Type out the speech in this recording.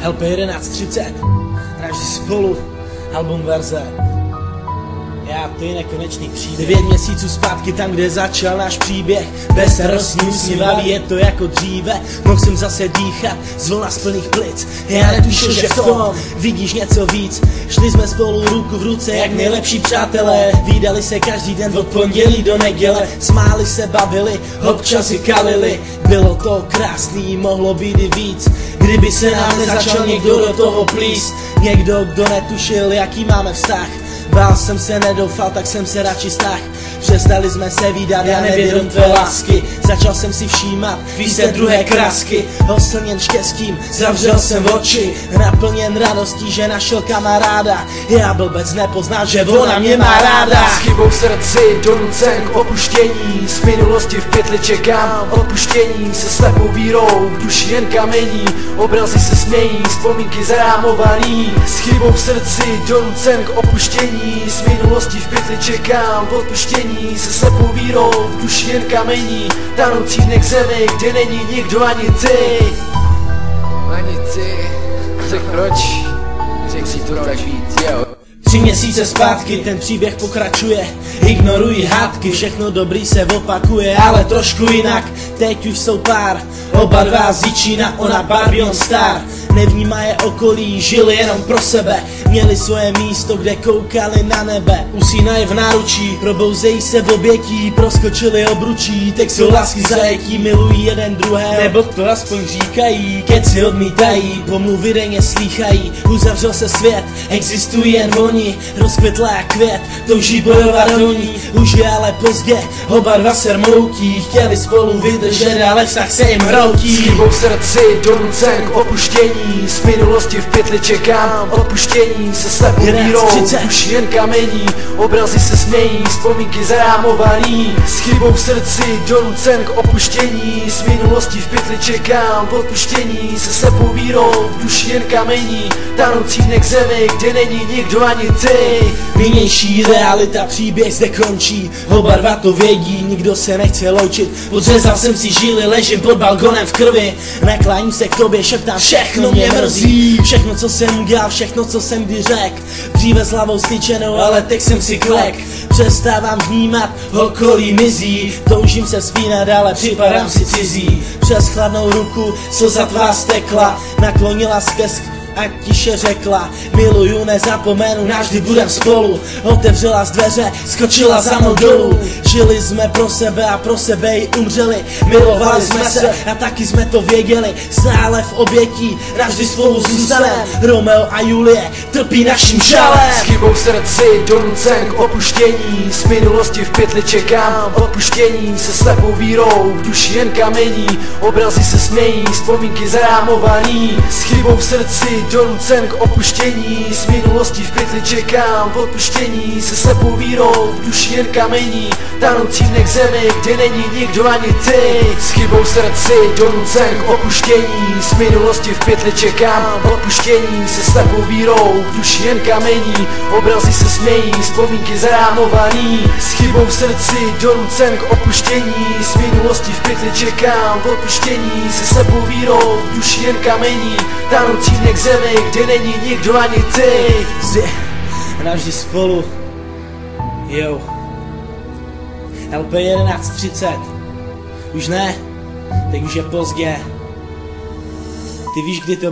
LP 1130, hráči spolu, album verze. Já, ty nekonečný příběh. 9 měsíců zpátky tam, kde začal náš příběh. Bezstarostní usmívavý, je to jako dříve. Mohl jsem zase dýchat z vlna z plných plic. Já netušil, že v tom vidíš něco víc. Šli jsme spolu ruku v ruce jak nejlepší přátelé. Vídali se každý den od pondělí do neděle. Smáli se, bavili, občas i kalili. Bylo to krásný, mohlo být i víc. Kdyby se nám nezačal někdo do toho plíst. Někdo, kdo netušil, jaký máme vztah. Bál jsem se, nedoufal, tak jsem se radši stáhl. Přestali jsme se vídat, já nevědom tvé lásky. Začal jsem si všímat více druhé krásky. Oslněn štěstím, zavřel jsem oči. Naplněn radostí, že našel kamaráda. Já blbec nepoznal, že ona mě má ráda. S chybou v srdci, donucen k opuštění. Z minulosti v pytli čekám odpuštění. Se slepou vírou, v duši jen kamení. Obrazy se smějí, vzpomínky zarámovaný. S chybou v srdci, donucen k opuštění. Z minulosti v pytli čekám odpuštění. Se slepou vírou, v duši jen kamení. Tanoucí dne k zemi, kde není nikdo ani ty. Ani ty. Řek proč? Řek si to tak víc, jo. 3 měsíce zpátky ten příběh pokračuje. Ignorují hádky, všechno dobrý se opakuje, ale trošku jinak. Teď už jsou pár, oba dva z Jičína, ona Barbie, on Star. Nevnímají okolí, žili jenom pro sebe. Měli svoje místo, kde koukali na nebe. Usínají v náručí, probouzejí se v obětí. Proskočili obručí, teď jsou lásky zajetí. Milují jeden druhé, nebo to aspoň říkají. Keci odmítají, pomluvy denně slýchají. Uzavřel se svět, existují jen oni. Rozkvětlá jak květ, touží bojovat do ní. Už je ale pozdě, oba dva se rmoutí. Chtěli spolu vydržet, ale vztah se jim hroutí. S chybou v srdci, donucen k opuštění. Z minulosti v pytli čekám odpuštění. Se slepou vírou, už jen kamení. Obrazy se smějí, vzpomínky zarámovaný. S chybou v srdci, donucen k opuštění. Z minulosti v pytli čekám odpuštění. Se slepou vírou, v duši jen kamení. Tanoucí dne k zemi, kde není nikdo ani ty. Nynější realita, příběh zde končí. Oba dva to vědí, nikdo se nechce loučit. Podřezal jsem si žíly, ležím pod balkonem v krvi. Nakláním se k tobě, šeptám, všechno mě mrzí. Všechno, co jsem udělal, všechno, co jsem kdy řek. Dříve s hlavou styčenou, ale teď jsem si klek. Přestávám vnímat, okolí mizí. Toužím se spínat, ale připadám si cizí. Přes chladnou ruku slza tvá stekla. Naklonila skesk a tiše řekla, miluju, nezapomenu, navždy budem spolu. Otevřela z dveře, skočila za mnou dolů. Žili jsme pro sebe a pro sebe i umřeli. Milovali jsme se a taky jsme to věděli. Stále v obětí, navždy spolu zůstali. Romeo a Julie trpí naším žalem. S chybou v srdci, donucen k opuštění. Z minulosti v pytli čekám odpuštění. Se slepou vírou, v duši jen kamení. Obrazy se smějí, vzpomínky zarámovaný. S chybou v srdci, donucen k opuštění. Z minulosti v pytli čekám odpuštění. Se slepou vírou, v duši jen kamení. Tanoucí dne k zemi, kde není nikdo ani ty. S chybou v srdci, donucen k opuštění. Z minulosti v pytli čekám odpuštění. Se slepou vírou, v duši jen kamení. Obrazy se smějí, vzpomínky zarámovaný. S chybou v srdci, donucen k opuštění. Z minulosti v pytli čekám odpuštění. Se slepou vírou, v duši jen kamení. Tanoucí dne k zemi, kde není nikdo ani ty. Navždy spolu, jo. LP 1130. Už ne, teď už je pozdě. Ty víš, kdy to